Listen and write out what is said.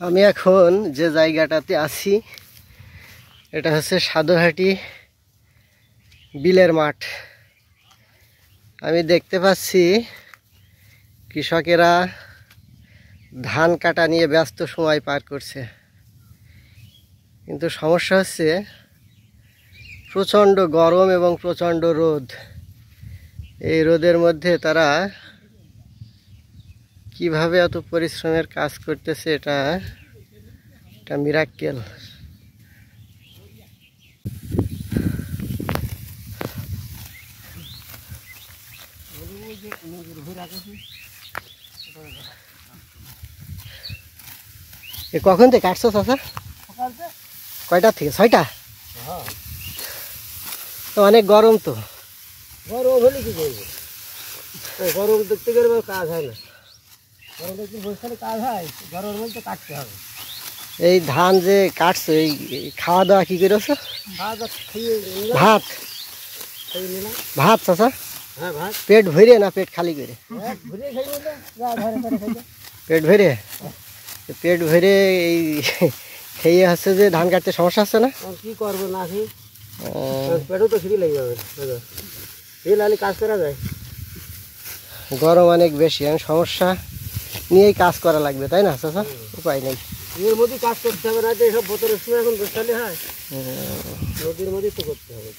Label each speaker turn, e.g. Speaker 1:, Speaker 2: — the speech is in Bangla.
Speaker 1: আমি এখন যে জায়গাটাতে আছি এটা হচ্ছে সাধুহাটি বিলের মাঠ। আমি দেখতে পাচ্ছি কৃষকেরা ধান কাটা নিয়ে ব্যস্ত সময় পার করছে, কিন্তু সমস্যা হচ্ছে প্রচণ্ড গরম এবং প্রচণ্ড রোদ। এই রোদের মধ্যে তারা কিভাবে এত পরিশ্রমের কাজ করতেছে, এটা মিরাক্কেল। কখন থেকে কাটছো চাচা? কয়টা থেকে? 6টা? তো অনেক গরম। তো
Speaker 2: গরম হলে কি করবো? গরম দেখতে গেলে কাজ হয় না। গরম দেখতে বসে কাজ হয়, গরম হলে তো কাটতে হবে।
Speaker 1: এই ধান যে কাটছো, এই খাওয়া দাওয়া কি করেছো? ভাত
Speaker 2: খেয়ে নিলাম।
Speaker 1: ভাত চাচা?
Speaker 2: হ্যাঁ, ভাত।
Speaker 1: পেট ভরে না পেট খালি করে? পেট ভরে। পেট ভরে এই খেয়ে হচ্ছে যে ধান কাটতে সমস্যা হচ্ছে না?
Speaker 2: কি করবো না খেয়ে? পেটও তো খিদে লেগে যাবে। খেয়ে নাহলে কাজ করা যায়।
Speaker 1: গরম অনেক বেশি, সমস্যা নিয়েই কাজ করা লাগবে, তাই না চাচা? উপায় নেই,
Speaker 2: এর মধ্যেই কাজ করতে হবে, না তো এসব বোতলের সময় এখন বসালে হয়। নদীর মধ্যেই তো করতে হবে।